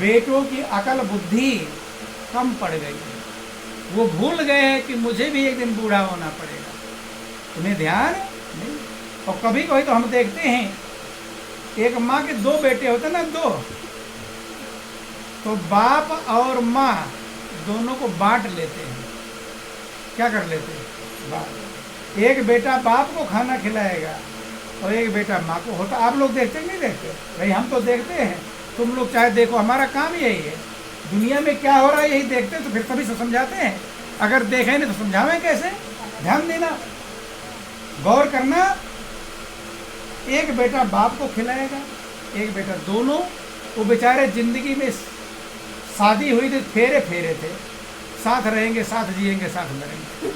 बेटों की अकल बुद्धि कम पड़ गई है। वो भूल गए हैं कि मुझे भी एक दिन बूढ़ा होना पड़ेगा। तुम्हें ध्यान नहीं। और कभी कभी तो हम देखते हैं एक माँ के दो बेटे होते ना, दो, तो बाप और माँ दोनों को बांट लेते हैं। क्या कर लेते हैं? बाप, एक बेटा बाप को खाना खिलाएगा और एक बेटा माँ को। होता आप लोग देखते नहीं देखते? भाई हम तो देखते हैं, तुम लोग चाहे देखो, हमारा काम यही है। दुनिया में क्या हो रहा है यही देखते हैं, तो फिर तभी से समझाते हैं। अगर देखें नहीं तो समझावें कैसे? ध्यान देना, गौर करना। एक बेटा बाप को खिलाएगा, एक बेटा, दोनों वो बेचारे जिंदगी में शादी हुई थी, फेरे फेरे थे, साथ रहेंगे, साथ जिएंगे, साथ मरेंगे।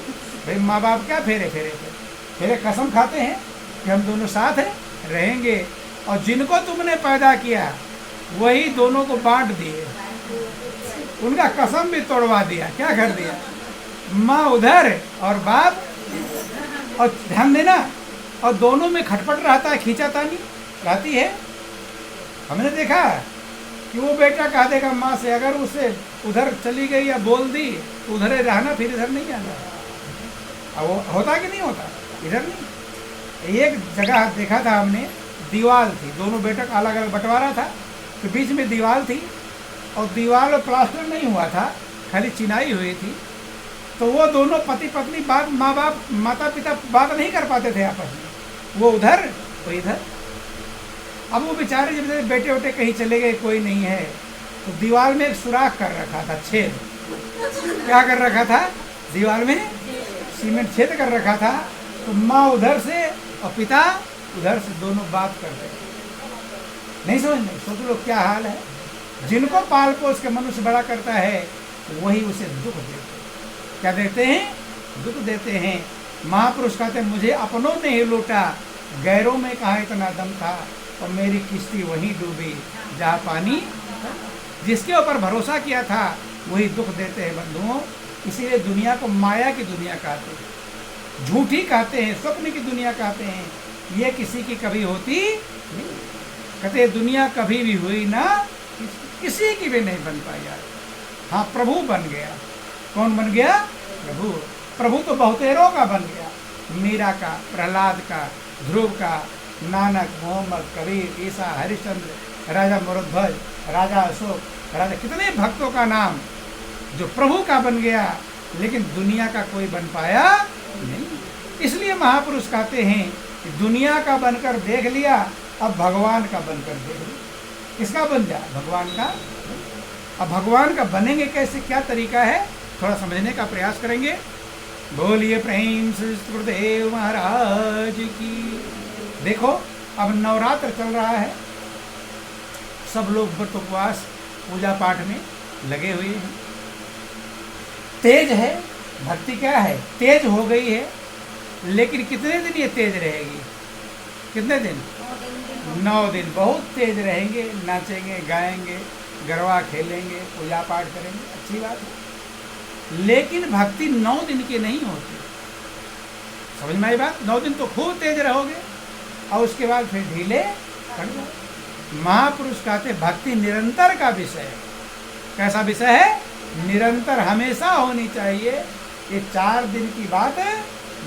भाई माँ बाप क्या फेरे फेरे थे? फेरे कसम खाते हैं कि हम दोनों साथ हैं, रहेंगे। और जिनको तुमने पैदा किया वही दोनों को बांट दिए, उनका कसम भी तोड़वा दिया। क्या कर दिया? माँ उधर और बाप, और ध्यान देना, और दोनों में खटपट रहता है, खींचातानी रहती है। हमने देखा कि वो बेटा कह देगा माँ से, अगर उसे उधर चली गई या बोल दी तो उधर ही रहना, फिर इधर नहीं आना। अब वो होता कि नहीं होता? इधर नहीं। एक जगह देखा था हमने, दीवार थी, दोनों बेटा का अलग अलग बंटवारा था, तो बीच में दीवार थी और दीवार में प्लास्टर नहीं हुआ था, खाली चिनाई हुई थी। तो वो दोनों पति पत्नी बात, माँ बाप, माता पिता बात नहीं कर पाते थे आपस में, वो उधर तो इधर। अब वो बेचारे जब बेटे वोटे कहीं चले गए, कोई नहीं है, तो दीवार में एक सुराख कर रखा था, छेद। क्या कर रखा था? दीवार में सीमेंट छेद कर रखा था। तो माँ उधर से और पिता उधर से, दोनों बात कर रहे। नहीं समझ में? सोच लो क्या हाल है। जिनको पाल पोस के मनुष्य बड़ा करता है वही उसे दुख देते हैं। क्या देते हैं? दुख देते हैं। महापुरुष कहते हैं, मुझे अपनों ने ही लूटा, गैरों में कहाँ इतना दम था, और मेरी किश्ती वहीं डूबी जहाँ पानी। जिसके ऊपर भरोसा किया था वही दुख देते हैं बंधुओं। इसीलिए दुनिया को माया की दुनिया कहते हैं, झूठी कहते हैं, स्वप्न की दुनिया कहते हैं। ये किसी की कभी होती नहीं। कहते दुनिया कभी भी हुई ना, किसी की भी नहीं बन पाई यार। हाँ, प्रभु बन गया। कौन बन गया? प्रभु। प्रभु तो बहुतेरों का बन गया, मीरा का, प्रहलाद का, ध्रुव का, नानक, मोहम्मद, कबीर, ईसा, हरिश्चंद्र, राजा मोरध्वज, राजा अशोक, राजा, कितने भक्तों का नाम जो प्रभु का बन गया, लेकिन दुनिया का कोई बन पाया नहीं। इसलिए महापुरुष कहते हैं कि दुनिया का बनकर देख लिया, अब भगवान का बनकर देख लिया। किसका बन जा? भगवान का। अब भगवान का बनेंगे कैसे, क्या तरीका है, थोड़ा समझने का प्रयास करेंगे। बोलिए प्रेम से गुरुदेव महाराज की। देखो, अब नवरात्र चल रहा है, सब लोग व्रत उपवास पूजा पाठ में लगे हुए हैं। तेज है, भक्ति क्या है, तेज हो गई है। लेकिन कितने दिन ये तेज रहेगी? कितने दिन? 9 दिन बहुत तेज रहेंगे। नाचेंगे, गाएंगे, गरबा खेलेंगे, पूजा पाठ करेंगे, अच्छी बात है। लेकिन भक्ति 9 दिन की नहीं होती। समझ में आई बात? 9 दिन तो खूब तेज रहोगे और उसके बाद फिर ढीले पड़ जाओ। महापुरुष कहते भक्ति निरंतर का विषय है। कैसा विषय है? निरंतर, हमेशा होनी चाहिए। ये 4 दिन की बात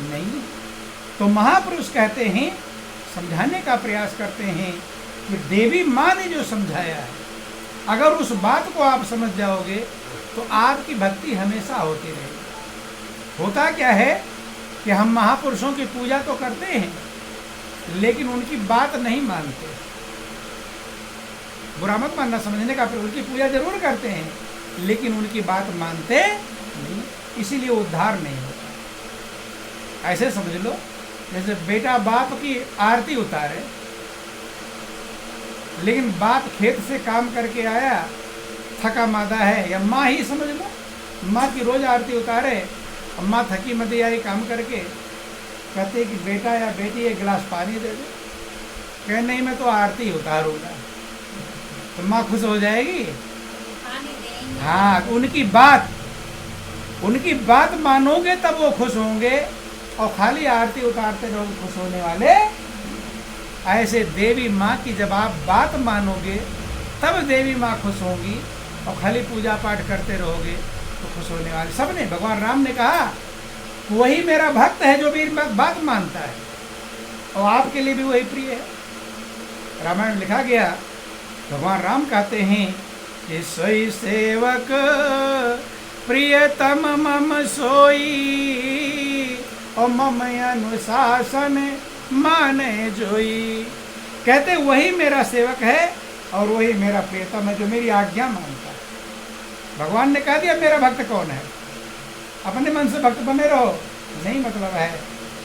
नहीं। तो महापुरुष कहते हैं, समझाने का प्रयास करते हैं कि देवी माँ ने जो समझाया है, अगर उस बात को आप समझ जाओगे तो आपकी भक्ति हमेशा होती रहेगी। होता क्या है कि हम महापुरुषों की पूजा तो करते हैं, लेकिन उनकी बात नहीं मानते। बुरा मत मानना, समझने का, उनकी पूजा जरूर करते हैं, लेकिन उनकी बात मानते नहीं, इसीलिए उद्धार नहीं होता। ऐसे समझ लो, जैसे बेटा बाप की आरती उतारे, लेकिन बाप खेत से काम करके आया, थका मादा है, या माँ ही समझ लो, माँ की रोज आरती उतारे, और माँ थकी मदी आई काम करके, कहते कि बेटा या बेटी एक गिलास पानी दे दो। कहे नहीं, मैं तो आरती उतारूंगा। तो माँ खुश हो जाएगी? हाँ, उनकी बात मानोगे तब वो खुश होंगे, और खाली आरती उतारते रहोगे, खुश होने वाले। ऐसे देवी माँ की जब आप बात मानोगे तब देवी माँ खुश होंगी। और खाली पूजा पाठ करते रहोगे तो खुश होने वाले सब ने। भगवान राम ने कहा वही मेरा भक्त है जो मेरी बात मानता है, और आपके लिए भी वही प्रिय है। रामायण में लिखा गया, भगवान राम कहते हैं कि सोई सेवक प्रियतम मम सोई, और मम अनुशासन माने जोई। कहते वही मेरा सेवक है और वही मेरा प्रियतम है जो मेरी आज्ञा मानता है। भगवान ने कह दिया मेरा भक्त कौन है, अपने मन से भक्त बने रहो, नहीं मतलब है।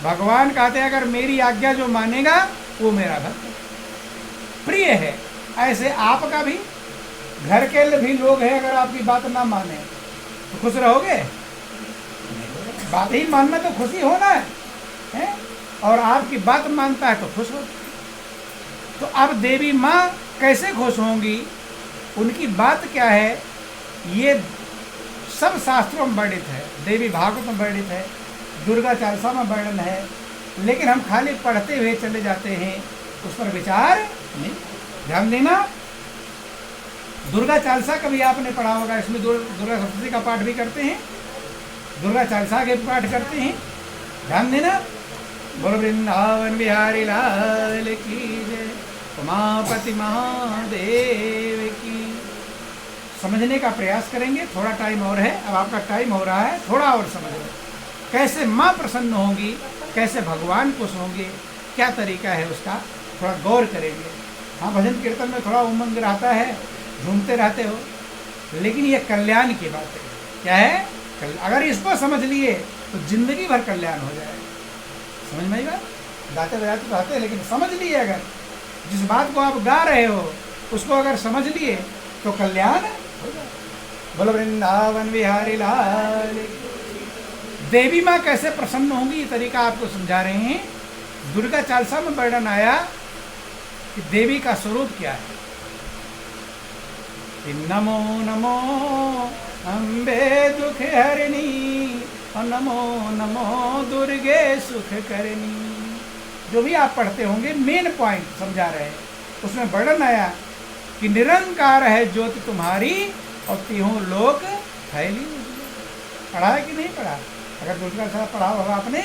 भगवान कहते हैं अगर मेरी आज्ञा जो मानेगा वो मेरा भक्त प्रिय है। ऐसे आपका भी घर के भी लोग हैं, अगर आपकी बात ना माने तो खुश रहोगे? बात ही मानना तो खुशी होना है? और आपकी बात मानता है तो खुश हो। तो अब देवी माँ कैसे खुश होंगी, उनकी बात क्या है, ये सब शास्त्रों में वर्णित है। देवी भागवत में वर्णित है, दुर्गा चालीसा में वर्णन है, लेकिन हम खाली पढ़ते हुए चले जाते हैं, उस पर विचार नहीं। ध्यान देना, दुर्गा चालीसा कभी आपने पढ़ा होगा, इसमें दुर्गा सप्तशती का पाठ भी करते हैं, दुर्गा चालीसा के पाठ करते हैं। ध्यान देना, बोलो वृंदावन बिहारी लाल की जय, उमापति महादेव की। समझने का प्रयास करेंगे, थोड़ा टाइम और है, अब आपका टाइम हो रहा है, थोड़ा और समझ लो कैसे माँ प्रसन्न होंगी, कैसे भगवान खुश होंगे, क्या तरीका है उसका, थोड़ा गौर करेंगे। हाँ, भजन कीर्तन में थोड़ा उमंग रहता है, झूमते रहते हो, लेकिन ये कल्याण की बात है। क्या है? अगर इसको समझ लिए तो जिंदगी भर कल्याण हो जाएगा। समझ में आई बात? गाते बजाते तो आते, लेकिन समझ लिए, अगर जिस बात को आप गा रहे हो उसको अगर समझ लिए तो कल्याण हो जाएगा। बोलो वृंदावन बिहारी लाल। देवी माँ कैसे प्रसन्न होंगी, ये तरीका आपको समझा रहे हैं। दुर्गा चालीसा में वर्णन आया कि देवी का स्वरूप क्या है। कि नमो नमो अम्बे दुख हरिणी, और नमो नमो दुर्गे सुख करनी। जो भी आप पढ़ते होंगे, मेन पॉइंट समझा रहे हैं, उसमें वर्णन आया कि निरंकार है ज्योति तुम्हारी, और तीहों लोक फैली। पढ़ा है कि नहीं पढ़ा? अगर दुर्गा चालीसा पढ़ा होगा आपने,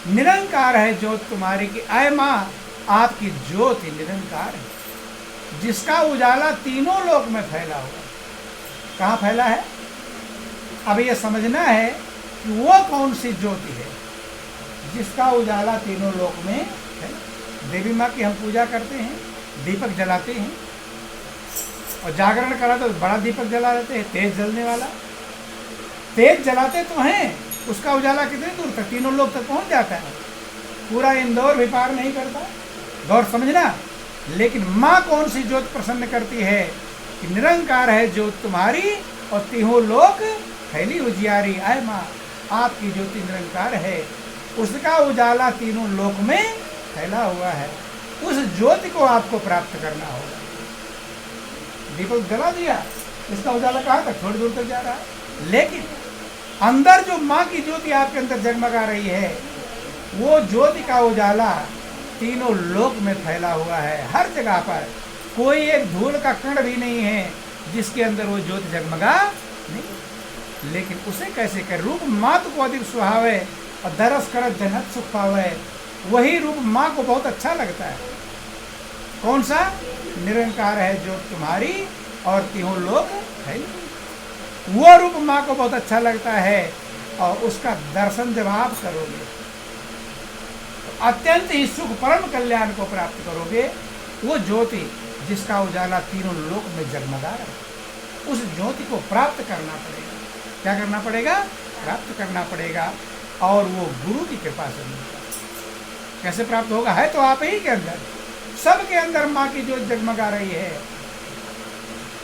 निरंकार है ज्योति तुम्हारी की, आय माँ आपकी ज्योति निरंकार है, जिसका उजाला तीनों लोक में फैला हुआ। कहाँ फैला है? अब ये समझना है कि वो कौन सी ज्योति है जिसका उजाला तीनों लोक में है। देवी माँ की हम पूजा करते हैं, दीपक जलाते हैं, और जागरण करा तो बड़ा दीपक जला देते हैं, तेज जलने वाला। तेज जलाते तो हैं, उसका उजाला कितनी दूर तक, तीनों लोग तक पहुंच जाता है, पूरा इंदौर भी पार नहीं करता। गौर समझना। लेकिन माँ कौन सी ज्योत प्रसन्न करती है कि निरंकार है ज्योत तुम्हारी, और तीहों लोक फैली उजियारी। आय माँ आपकी ज्योति निरंकार है, उसका उजाला तीनों लोक में फैला हुआ है। उस ज्योति को आपको प्राप्त करना होगा। दीपक जला दिया, इसका उजाला कहाँ तक, थोड़ी दूर तक जा रहा है, लेकिन अंदर जो माँ की ज्योति आपके अंदर जगमगा रही है, वो ज्योति का उजाला तीनों लोक में फैला हुआ है। हर जगह पर कोई एक धूल का कण भी नहीं है जिसके अंदर वो ज्योति जगमगा नहीं। लेकिन उसे कैसे कर, रूप मात को अधिक सुहावे और दरस कर जनत सुख पावे। वही रूप माँ को बहुत अच्छा लगता है। कौन सा? निरंकार है जो तुम्हारी, और तीहों लोक है। वो रूप माँ को बहुत अच्छा लगता है, और उसका दर्शन जब आप करोगे तो अत्यंत ही सुख परम कल्याण को प्राप्त करोगे। वो ज्योति जिसका उजाला तीनों लोक में जगमगा रहा है, उस ज्योति को प्राप्त करना पड़ेगा। क्या करना पड़ेगा? प्राप्त करना पड़ेगा, और वो गुरु की कृपा से मिलता है। कैसे प्राप्त होगा? है तो आप ही के अंदर, सबके अंदर माँ की ज्योति जगमगा रही है।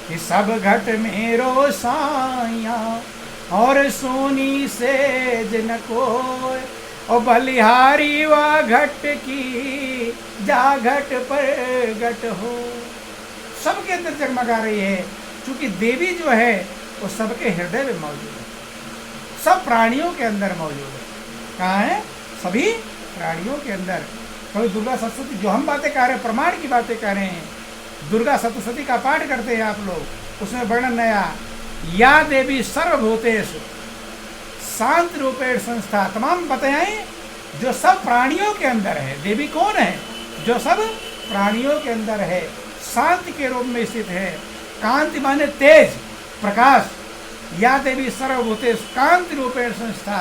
कि सब घट में रोसाया, और सोनी से जिन को, और बलिहारी व घट की, जा घट पर घट हो। सबके अंदर जगमगा रही है, क्योंकि देवी जो है वो सबके हृदय में मौजूद है, सब प्राणियों के अंदर मौजूद है। कहाँ है? सभी प्राणियों के अंदर। कोई दुर्गा सरस्वती जो हम बातें कर रहे हैं, प्रमाण की बातें कर रहे हैं, दुर्गा सप्तशती का पाठ करते हैं आप लोग, उसमें वर्णन नया, या देवी सर्वभूतेषु शांति रूपेण संस्था, तमाम बताएं जो सब प्राणियों के अंदर है। देवी कौन है? जो सब प्राणियों के अंदर है, शांति के रूप में स्थित है। कांति माने तेज, प्रकाश। या देवी सर्वभूतेषु कांति रूपेण संस्था,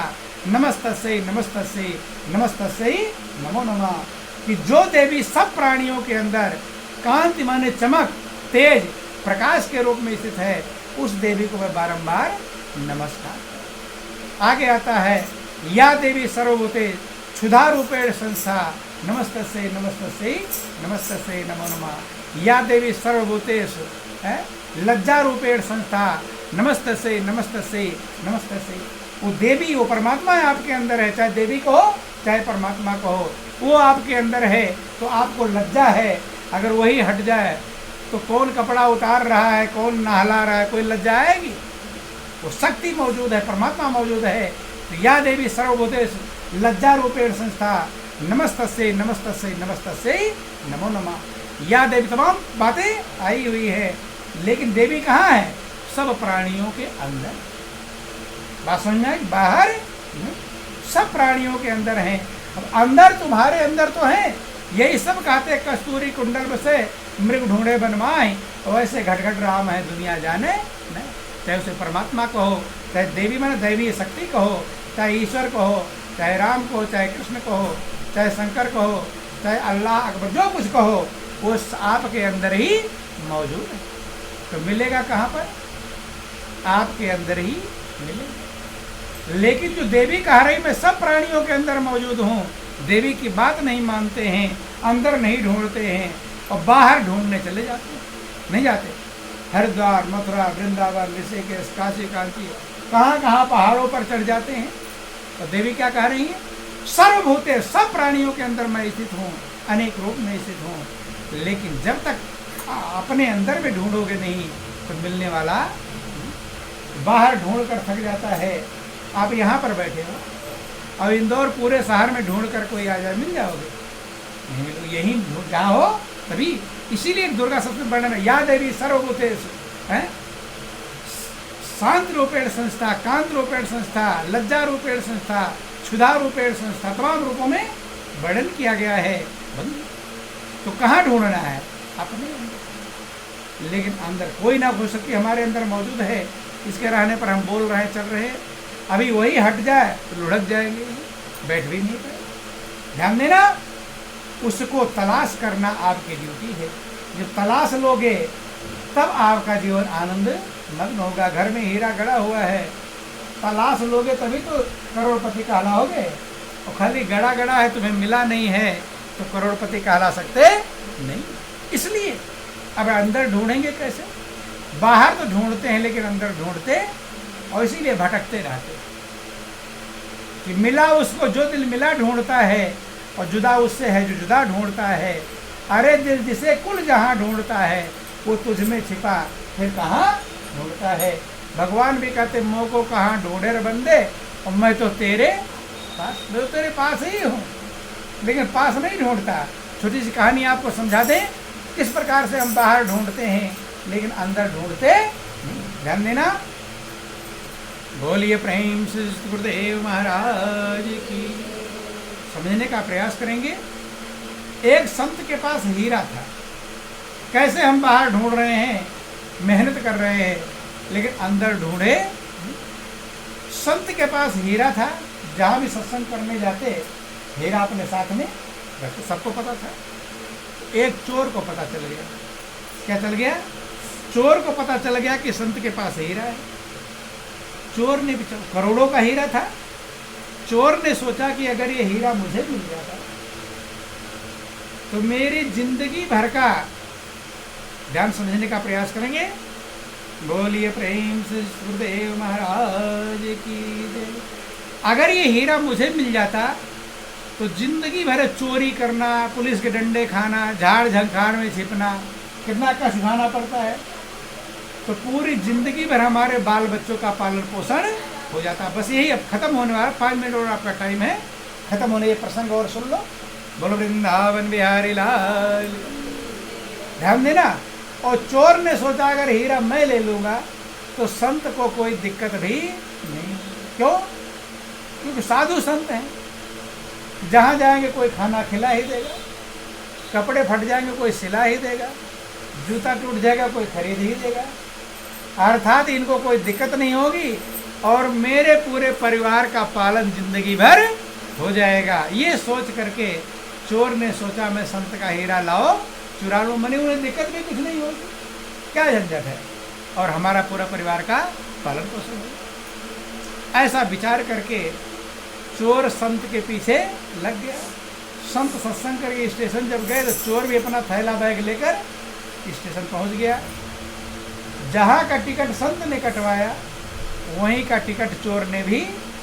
नमस्तस्यै नमस्तस्यै नमस्तस्यै नमो नमः। कि जो देवी सब प्राणियों के अंदर कांति माने चमक, तेज, प्रकाश के रूप में स्थित है, उस देवी को मैं बारंबार नमस्कार। आगे आता है, या देवी सर्वभूते क्षुधा रूपेण संस्था, नमस्तस्यै नमस्तस्यै नमस्तस्यै नमो नमः। या देवी सर्वभूतेषु लज्जा रूपेण संस्था, नमस्तस्यै नमस्तस्यै नमस्तस्यै। वो देवी, वो परमात्मा है आपके अंदर है, चाहे देवी को हो चाहे परमात्मा को हो, वो आपके अंदर है। तो आपको लज्जा है, अगर वही हट जाए तो कौन कपड़ा उतार रहा है, कौन नहला रहा है, कोई लज्जा आएगी? वो शक्ति मौजूद है, परमात्मा मौजूद है। तो या देवी सर्वभूतेषु लज्जा रूपेण संस्था, नमस्तस्यै नमस्तस्यै नमस्तस्यै नमो नमः। या देवी, तमाम बातें आई हुई है, लेकिन देवी कहाँ है? सब प्राणियों के अंदर। बात समझ आई? बाहर सब प्राणियों के अंदर हैं। अब अंदर, तुम्हारे अंदर तो है। यही सब कहते कस्तूरी कुंडल बसे मृग ढूंढे बनमाए, वैसे घट राम है दुनिया जाने नहीं। चाहे उसे परमात्मा कहो, चाहे देवी माने दैवीय शक्ति कहो, चाहे ईश्वर कहो, चाहे राम कहो, चाहे कृष्ण कहो, चाहे शंकर कहो, चाहे अल्लाह अकबर, जो कुछ कहो वो आपके अंदर ही मौजूद है। तो मिलेगा कहाँ पर? आपके अंदर ही मिलेगा। लेकिन जो देवी कह रही मैं सब प्राणियों के अंदर मौजूद हूँ, देवी की बात नहीं मानते हैं, अंदर नहीं ढूंढते हैं और बाहर ढूंढने चले जाते हैं। नहीं जाते। हरिद्वार, मथुरा, वृंदावन, ऋषिकेश, काशी, कांची, कहाँ कहाँ पहाड़ों पर चढ़ जाते हैं। तो देवी क्या कह रही है? सर्वभूते, सब प्राणियों के अंदर मैं स्थित हूँ, अनेक रूप में स्थित हूँ। लेकिन जब तक अपने अंदर में ढूंढोगे नहीं तो मिलने वाला, बाहर ढूंढ कर थक जाता है। आप यहाँ पर बैठे हो, अब इंदौर पूरे शहर में ढूंढ कर कोई आ जाए, मिल जाओगे? नहीं मिलो। यहीं जहाँ हो तभी। इसीलिए दुर्गा सप्तशती वर्णन है, या देवी सर्वभूतेषु शांति रूपेण संस्था, कांत रूपेण संस्था, लज्जा रूपेण संस्था, क्षुधा रूपेण संस्था, तमाम रूपों में वर्णन किया गया है। तो कहाँ ढूंढना है? अपने अंदर। लेकिन अंदर कोई ना हो सकती हमारे अंदर मौजूद है, इसके रहने पर हम बोल रहे हैं, चल रहे हैं। अभी वही हट जाए तो लुढ़क जाएंगे, बैठ भी नहीं पाए। ध्यान देना, उसको तलाश करना आपकी ड्यूटी है। जब तलाश लोगे तब आपका जीवन आनंद मग्न होगा। घर में हीरा गड़ा हुआ है, तलाश लोगे तभी तो करोड़पति कहलाओगे। और खाली गड़ा गड़ा है, तुम्हें मिला नहीं है, तो करोड़पति कहला सकते नहीं। इसलिए अब अंदर ढूंढेंगे कैसे? बाहर तो ढूंढते हैं लेकिन अंदर ढूंढते, और इसीलिए भटकते रहते कि मिला उसको जो दिल मिला ढूंढता है, और जुदा उससे है जो जुदा ढूंढता है। अरे दिल जिसे कुल जहाँ ढूंढता है, वो तुझ में छिपा फिर कहाँ ढूंढता है। भगवान भी कहते मोह को कहाँ ढूंढे रे बंदे, और मैं तो तेरे पास, मैं तो तेरे पास ही हूँ, लेकिन पास नहीं ढूंढता। छोटी सी कहानी आपको समझा दें किस प्रकार से हम बाहर ढूंढते हैं लेकिन अंदर ढूंढते नहीं। ध्यान देना। बोलिए प्रेम से गुरुदेव महाराज की। समझने का प्रयास करेंगे। एक संत के पास हीरा था। कैसे हम बाहर ढूंढ रहे हैं, मेहनत कर रहे हैं, लेकिन अंदर ढूंढे। संत के पास हीरा था, जहाँ भी सत्संग करने जाते हीरा अपने साथ में रखते, सबको पता था। एक चोर को पता चल गया। क्या चल गया? चोर को पता चल गया कि संत के पास हीरा है। चोर ने भी, करोड़ों का हीरा था, चोर ने सोचा कि अगर ये हीरा मुझे मिल जाता तो मेरी जिंदगी भर का, ध्यान समझने का प्रयास करेंगे। बोलिए प्रेम से गुरुदेव महाराज की जय। अगर ये हीरा मुझे मिल जाता तो जिंदगी भर चोरी करना, पुलिस के डंडे खाना, झाड़ झंखाड़ में छिपना, कितना कष्ट उठाना पड़ता है। तो पूरी जिंदगी भर हमारे बाल बच्चों का पालन पोषण हो जाता। बस यही अब खत्म होने वाला, 5 मिनट और आपका टाइम है, खत्म होने ये प्रसंग और सुन लो। बोलो वृंदावन बिहारी लाल। ध्यान देना, और चोर ने सोचा अगर हीरा मैं ले लूंगा तो संत को कोई दिक्कत भी नहीं। क्यों? क्योंकि साधु संत हैं, जहां जाएंगे कोई खाना खिला ही देगा, कपड़े फट जाएंगे कोई सिला ही देगा, जूता टूट जाएगा कोई खरीद ही देगा, अर्थात इनको कोई दिक्कत नहीं होगी और मेरे पूरे परिवार का पालन जिंदगी भर हो जाएगा। ये सोच करके चोर ने सोचा मैं संत का हीरा लाओ चुरा लूँ, मनी उन्हें दिक्कत भी कुछ नहीं होगी, क्या झंझट है, और हमारा पूरा परिवार का पालन पोषण होगा। ऐसा विचार करके चोर संत के पीछे लग गया। संत सत्संग करके स्टेशन जब गए तो चोर भी अपना थैला बैग लेकर स्टेशन पहुंच गया। जहां का टिकट संत ने कटवाया वहीं का टिकट चोर ने भी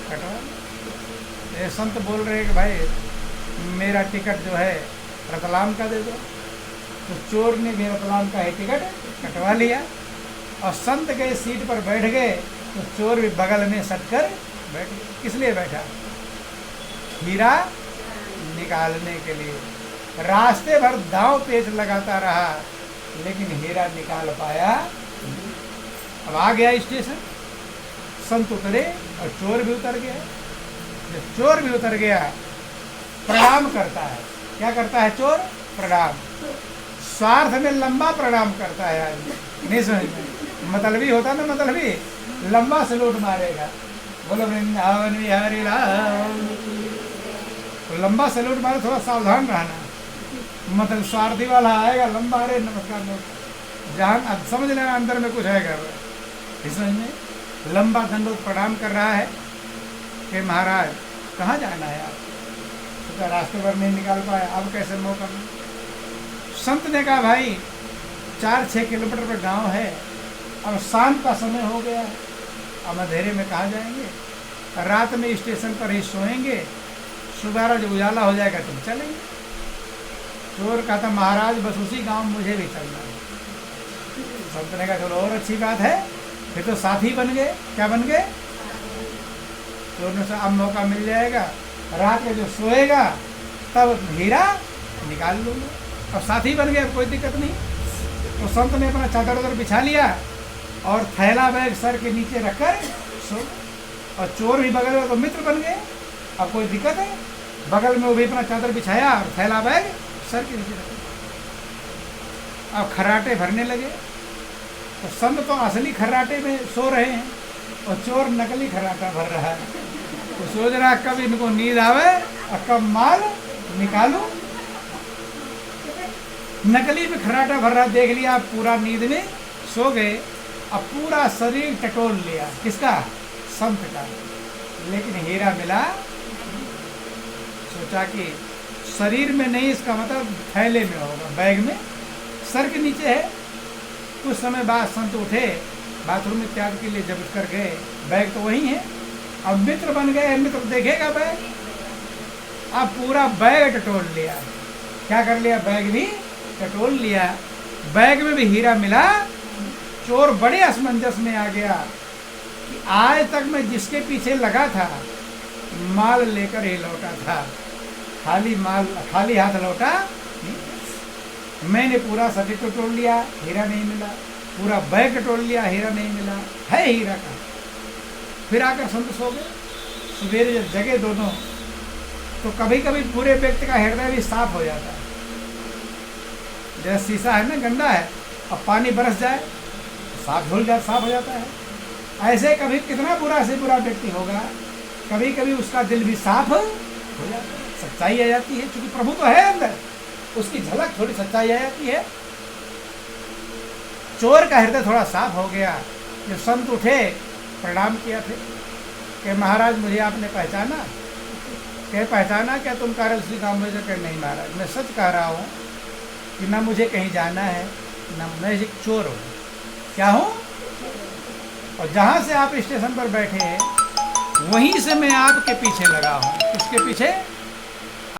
कटवाया। संत बोल रहे कि भाई मेरा टिकट जो है रतलाम का दे दो, तो चोर ने भी रतलाम का ही टिकट कटवा लिया और संत गए सीट पर बैठ गए तो चोर भी बगल में सटकर बैठ गया। किस लिए बैठा? हीरा निकालने के लिए। रास्ते भर दांव पेच लगाता रहा लेकिन हीरा निकाल पाया। अब आ गया स्टेशन, संत उतरे और चोर भी उतर गया। जब चोर भी उतर गया प्रणाम करता है। क्या करता है चोर? प्रणाम। स्वार्थ में लंबा प्रणाम करता है आदमी, नहीं समझ में। मतलबी होता ना, मतलबी लंबा सलूट मारेगा, बोलो वृंदावन बिहारी लाल, तो लंबा सलूट मारे, थोड़ा सावधान रहना। मतलब स्वार्थी वाला आएगा लंबा, अरे नमस्कार नमस्कार, जहाँ समझ लेना अंदर में कुछ है कर, समझ में। लंबा दंडोत प्रणाम कर रहा है कि महाराज कहाँ जाना है आप? तो रास्ते भर नहीं निकाल पाया, अब कैसे मौका मिला? संत ने कहा भाई 4-6 किलोमीटर पर गांव है, अब शाम का समय हो गया, अब अंधेरे में कहाँ जाएंगे, रात में स्टेशन पर ही सोएंगे, सुबह जब उजाला हो जाएगा तुम चलेंगे। चोर कहता महाराज बस उसी गांव मुझे भी चलना है। संत ने कहा चलो और अच्छी बात है, फिर तो साथी बन गए। क्या बन गए? चोर ने अब मौका मिल जाएगा, रात में जो सोएगा तब हीरा निकाल लूँगा, अब साथी बन गए, अब कोई दिक्कत नहीं। तो संत ने अपना चादर उधर बिछा लिया और थैला बैग सर के नीचे रखकर सो, और चोर भी बगल में, तो मित्र बन गए, अब कोई दिक्कत है। बगल में वो भी अपना चादर बिछाया और थैला बैग सर के नीचे रखा। अब खर्राटे भरने लगे, तो संत तो असली खर्राटे में सो रहे हैं और चोर नकली खर्राटा भर रहा है। तो सोच रहा कब इनको नींद आवे और कब माल निकालूं। नकली में खर्राटा भर रहा, देख लिया, पूरा नींद में सो गए। अब पूरा शरीर टटोल लिया, किसका? संत का, लेकिन हीरा मिला। सोचा कि शरीर में नहीं, इसका मतलब थैले में होगा, बैग में, सर के नीचे है। कुछ समय बाद संत उठे, बाथरूम इत्यादि के लिए जब कर गए, बैग तो वही है। अब मित्र बन गए, मित्र देखेगा बैग, अब पूरा बैग टटोल लिया। क्या कर लिया? बैग भी टटोल लिया। बैग में भी हीरा मिला। चोर बड़े असमंजस में आ गया कि आज तक मैं जिसके पीछे लगा था माल लेकर ही लौटा था, खाली हाथ लौटा। मैंने पूरा सटी टटोल लिया, हीरा नहीं मिला, पूरा बैग टटोल लिया, हीरा नहीं मिला, है हीरा का। फिर आकर संत सो गए। सवेरे जब जगे दोनों, तो कभी कभी पूरे व्यक्ति का हृदय भी साफ हो जाता है। जैसे शीशा है ना, गंदा है, अब पानी बरस जाए साफ हो जाता है। ऐसे कभी कितना बुरा से बुरा व्यक्ति होगा, कभी कभी उसका दिल भी साफ हो जाता है, सच्चाई आ जाती है, क्योंकि प्रभु तो है अंदर, उसकी झलक थोड़ी सच्चाई आ जाती है। चोर का हृदय थोड़ा साफ हो गया। जब संत उठे, प्रणाम किया, फिर कि महाराज मुझे आपने पहचाना? क्या पहचाना? क्या तुम कारल श्री काम में? कह नहीं महाराज, मैं सच कह रहा हूँ कि ना मुझे कहीं जाना है, ना मैं एक चोर हूँ। क्या हूँ? और जहाँ से आप स्टेशन पर बैठे हैं वहीं से मैं आपके पीछे लगा हूँ। किसके पीछे?